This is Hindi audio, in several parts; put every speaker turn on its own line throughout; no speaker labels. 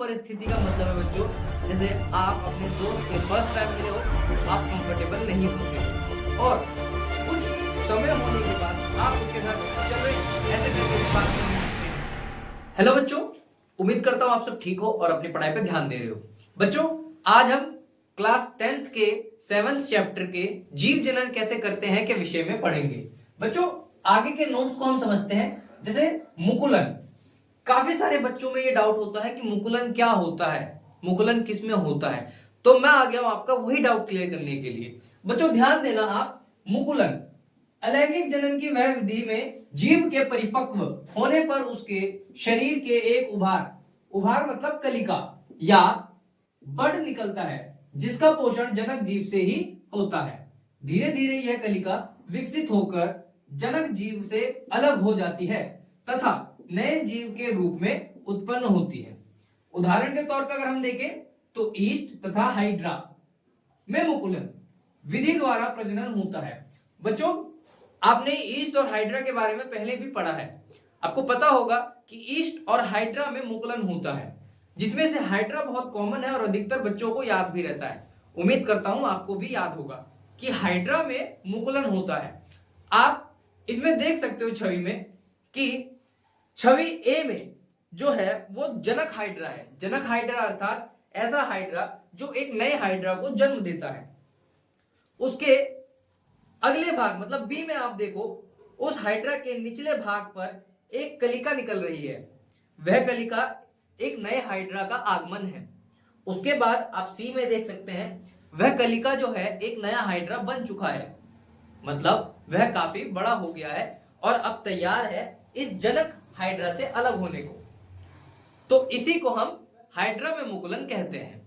परिस्थिति का मतलब है बच्चों, जैसे आप अपने दोस्त से फर्स्ट टाइम मिले हो, आप कंफर्टेबल नहीं होते और कुछ समय होने के बाद आप उसके साथ चल रहे ऐसे करके बात नहीं सकते हैं। हेलो बच्चों, उम्मीद करता हूँ आप सब ठीक हो और अपनी पढ़ाई पे ध्यान दे रहे हो। बच्चों, आज हम क्लास 10th के 7th चैप्टर के जीव जनन कैसे करते हैं के विषय में पढ़ेंगे। बच्चों, आगे के नोट्स को हम समझते हैं। जैसे मुकुलन, काफी सारे बच्चों में ये डाउट होता है कि मुकुलन क्या होता है, मुकुलन किस में होता है, तो मैं आ गया हूं आपका वही डाउट क्लियर करने के लिए। बच्चों ध्यान देना आप, मुकुलन अलैंगिक जनन की वह विधि में जीव के परिपक्व होने पर उसके शरीर के एक उभार मतलब कलिका या बड निकलता है, जिसका पोषण जनक जीव से ही होता है। धीरे धीरे यह कलिका विकसित होकर जनक जीव से अलग हो जाती है तथा नए जीव के रूप में उत्पन्न होती है। उदाहरण के तौर पर अगर हम देखें तो ईस्ट तथा हाइड्रा में मुकुलन विधि द्वारा प्रजनन होता है। बच्चों, आपने ईस्ट और हाइड्रा के बारे में पहले भी पढ़ा है। आपको पता होगा कि ईस्ट और हाइड्रा में मुकुलन होता है, जिसमें से हाइड्रा बहुत कॉमन है और अधिकतर बच्चों को याद भी रहता है। उम्मीद करता हूं आपको भी याद होगा कि हाइड्रा में मुकुलन होता है। आप इसमें देख सकते हो छवि में कि छवि ए में जो है वो जनक हाइड्रा है। जनक हाइड्रा अर्थात ऐसा हाइड्रा जो एक नए हाइड्रा को जन्म देता है। उसके अगले भाग मतलब बी में आप देखो, उस हाइड्रा के निचले भाग पर एक कलिका निकल रही है। वह कलिका एक नए हाइड्रा का आगमन है। उसके बाद आप सी में देख सकते हैं, वह कलिका जो है एक नया हाइड्रा बन चुका है, मतलब वह काफी बड़ा हो गया है और अब तैयार है इस जनक हाइड्रा से अलग होने को। तो इसी को हम हाइड्रा में मुकुलन कहते हैं।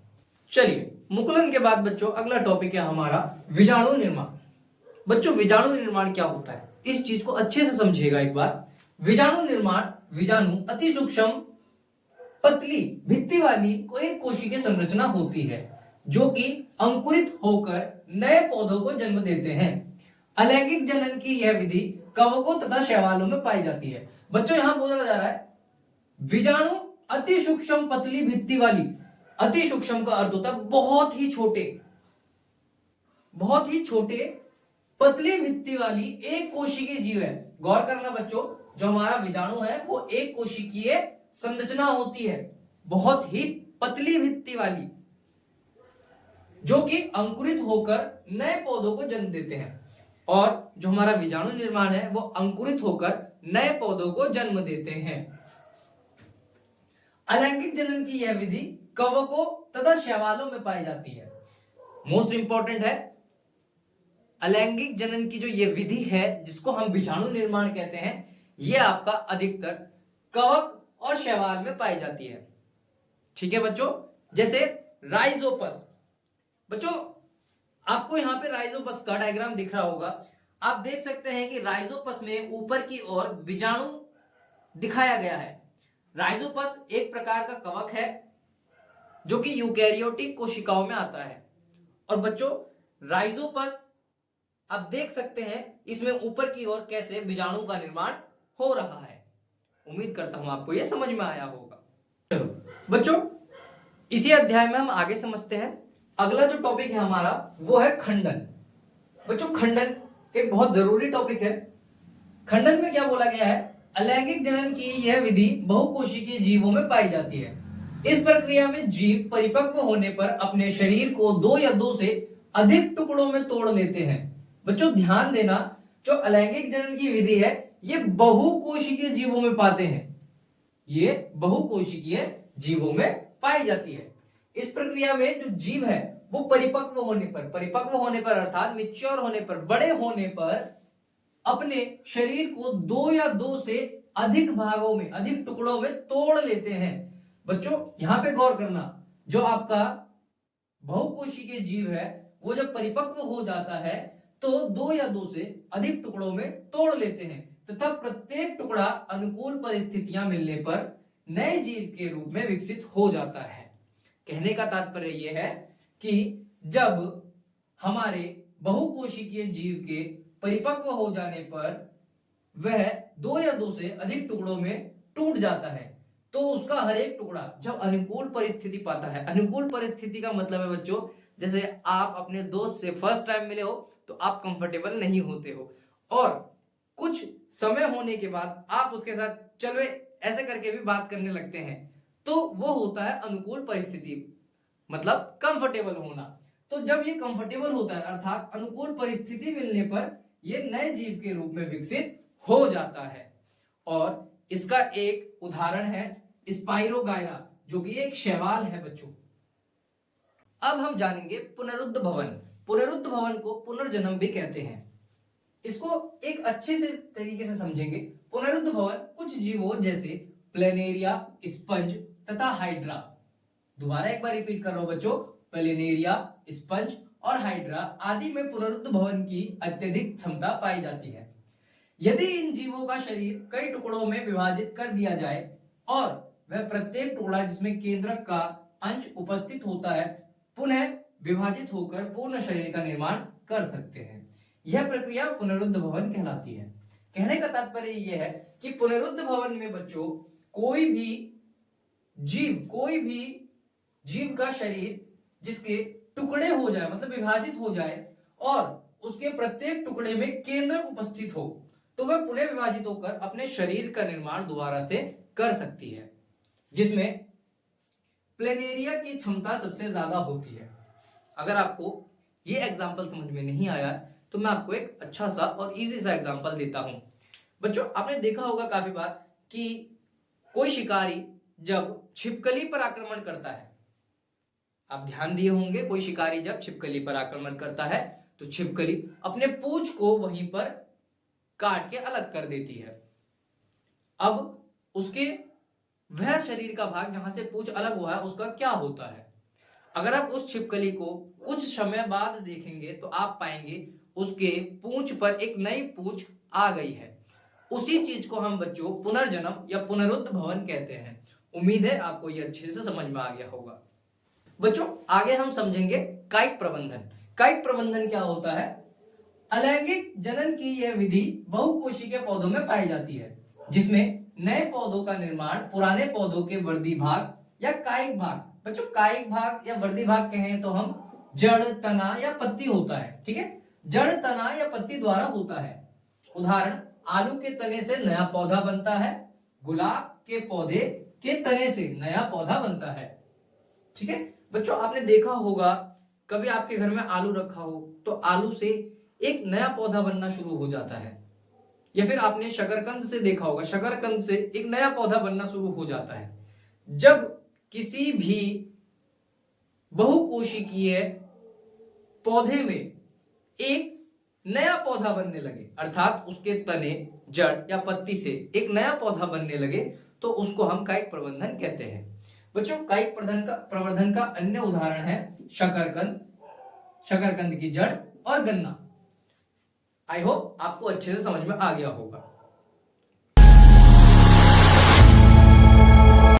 चलिए, मुकुलन के बाद बच्चों अगला टॉपिक है हमारा बीजाणु निर्माण। बच्चों, बीजाणु निर्माण क्या होता है, इस चीज को अच्छे से समझिएगा एक बार। बीजाणु निर्माण, बीजाणु अति सूक्ष्म पतली भित्ति वाली एक कोशिकीय संरचना होती है जो कि अंकुरित होकर नए पौधों को जन्म देते हैं। अलैंगिक जनन की यह विधि कवकों तथा शैवालों में पाई जाती है। बच्चों, यहां बोला जा रहा है बीजाणु अति सूक्ष्म पतली भित्ति वाली। अति सूक्ष्म का अर्थ होता है बहुत ही छोटे, बहुत ही छोटे पतली भित्ति वाली एक कोशिकीय जीव है। गौर करना बच्चों, जो हमारा बीजाणु है वो एक कोशिकीय संरचना होती है, बहुत ही पतली भित्ति वाली, जो कि अंकुरित होकर नए पौधों को जन्म देते हैं। और जो हमारा बीजाणु निर्माण है वो अंकुरित होकर नए पौधों को जन्म देते हैं। अलैंगिक जनन की यह विधि कवकों तथा शैवालों में पाई जाती है। मोस्ट इंपॉर्टेंट है, अलैंगिक जनन की जो ये विधि है जिसको हम बीजाणु निर्माण कहते हैं, ये आपका अधिकतर कवक और शैवाल में पाई जाती है। ठीक है बच्चों, जैसे राइजोपस। बच्चों, आपको यहां पे राइजोपस का डायग्राम दिख रहा होगा। आप देख सकते हैं कि राइजोपस में ऊपर की ओर बीजाणु दिखाया गया है। राइजोपस एक प्रकार का कवक है जो कि यूकैरियोटिक कोशिकाओं में आता है। और बच्चों, राइजोपस आप देख सकते हैं इसमें ऊपर की ओर कैसे बीजाणु का निर्माण हो रहा है। उम्मीद करता हूं आपको यह समझ में आया होगा। चलो बच्चों, इसी अध्याय में हम आगे समझते हैं। अगला जो टॉपिक है हमारा वो है खंडन। बच्चों, खंडन एक बहुत जरूरी टॉपिक है। खंडन में क्या बोला गया है, अलैंगिक जनन की यह विधि बहुकोशिकीय जीवों में पाई जाती है। इस प्रक्रिया में जीव परिपक्व होने पर अपने शरीर को दो या दो से अधिक टुकड़ों में तोड़ लेते हैं। बच्चों ध्यान देना, जो अलैंगिक जनन की विधि है ये बहुकोशिकीय जीवों में पाते हैं, ये बहुकोशिकीय जीवों में पाई जाती है। इस प्रक्रिया में जो जीव है वो परिपक्व होने पर अर्थात मैच्योर होने पर, बड़े होने पर अपने शरीर को दो या दो से अधिक भागों में, अधिक टुकड़ों में तोड़ लेते हैं। बच्चों यहां पे गौर करना, जो आपका बहुकोशिकीय जीव है वो जब परिपक्व हो जाता है तो दो या दो से अधिक टुकड़ों में तोड़ लेते हैं तथा प्रत्येक टुकड़ा अनुकूल परिस्थितियां मिलने पर नए जीव के रूप में विकसित हो जाता है। कहने का तात्पर्य यह है कि जब हमारे बहुकोशिकीय जीव के परिपक्व हो जाने पर वह दो या दो से अधिक टुकड़ों में टूट जाता है, तो उसका हर एक टुकड़ा जब अनुकूल परिस्थिति पाता है, अनुकूल परिस्थिति का मतलब है बच्चों, जैसे आप अपने दोस्त से फर्स्ट टाइम मिले हो तो आप कंफर्टेबल नहीं होते हो, और कुछ समय होने के बाद आप उसके साथ चलो ऐसे करके भी बात करने लगते हैं, तो वो होता है अनुकूल परिस्थिति, मतलब कंफर्टेबल होना। तो जब ये कंफर्टेबल होता है अर्थात अनुकूल परिस्थिति मिलने पर ये नए जीव के रूप में विकसित हो जाता है। और इसका एक उदाहरण है स्पाइरोगायरा, जो कि एक शैवाल है बच्चों। अब हम जानेंगे पुनरुद्ध भवन। पुनरुद्ध भवन को पुनर्जन्म भी कहते हैं। इसको एक अच्छे से तरीके से समझेंगे। पुनरुद्ध भवन कुछ जीवों जैसे प्लेनेरिया, स्पंज तथा हाइड्रा, दोबारा एक बार रिपीट कर रहा हूं बच्चों, प्लेनेरिया, स्पंज और हाइड्रा आदि में पुनरुद्ध भवन की अत्यधिक क्षमता पाई जाती है। यदि इन जीवों का शरीर कई टुकड़ों में विभाजित कर दिया जाए और वह प्रत्येक टुकड़ा जिसमें केंद्रक का अंश उपस्थित होता है पुनः विभाजित होकर पूर्ण शरीर का निर्माण कर सकते हैं। यह प्रक्रिया पुनरुद्ध भवन कहलाती है। कहने का तात्पर्य यह है कि पुनरुद्ध भवन में बच्चों कोई भी जीव का शरीर जिसके टुकड़े हो जाए, मतलब विभाजित हो जाए, और उसके प्रत्येक टुकड़े में केंद्रक उपस्थित हो, तो वह पुनः विभाजित होकर अपने शरीर का निर्माण दोबारा से कर सकती है, जिसमें प्लेनेरिया की क्षमता सबसे ज्यादा होती है। अगर आपको ये एग्जाम्पल समझ में नहीं आया तो मैं आपको एक अच्छा सा और इजी सा एग्जाम्पल देता हूं। बच्चों आपने देखा होगा काफी बार कि कोई शिकारी जब छिपकली पर आक्रमण करता है, आप ध्यान दिए होंगे, कोई शिकारी जब छिपकली पर आक्रमण करता है तो छिपकली अपने पूंछ को वहीं पर काट के अलग कर देती है। अब उसके वह शरीर का भाग जहां से पूंछ अलग हुआ है उसका क्या होता है? अगर आप उस छिपकली को कुछ समय बाद देखेंगे तो आप पाएंगे उसके पूंछ पर एक नई पूंछ आ गई है। उसी चीज को हम बच्चों पुनर्जन्म या पुनरुद्ध भवन कहते हैं। उम्मीद है आपको ये अच्छे से समझ में आ गया होगा। बच्चों आगे हम समझेंगे कायिक प्रबंधन। कायिक प्रबंधन क्या होता है? अलैंगिक जनन की यह विधि बहुकोशिकीय पौधों में पाई जाती है, जिसमें नए पौधों का निर्माण पुराने पौधों के वर्दी भाग या कायिक भाग, बच्चों कायिक भाग या वर्दी भाग कहें तो हम जड़, तना या पत्ती होता है, ठीक है, जड़, तना या पत्ती द्वारा होता है। उदाहरण, आलू के तने से नया पौधा बनता है, गुलाब के पौधे के तने से नया पौधा बनता है। ठीक है बच्चों, आपने देखा होगा कभी आपके घर में आलू रखा हो तो आलू से एक नया पौधा बनना शुरू हो जाता है, या फिर आपने शकरकंद से देखा होगा, शकरकंद से एक नया पौधा बनना शुरू हो जाता है। जब किसी भी बहुकोशिकीय पौधे में एक नया पौधा बनने लगे, अर्थात उसके तने, जड़ या पत्ती से एक नया पौधा बनने लगे, तो उसको हम कायिक प्रबंधन कहते हैं। बच्चों कायिक प्रवर्धन का अन्य उदाहरण है शकरकंद, शकरकंद की जड़ और गन्ना। आई होप आपको अच्छे से समझ में आ गया होगा।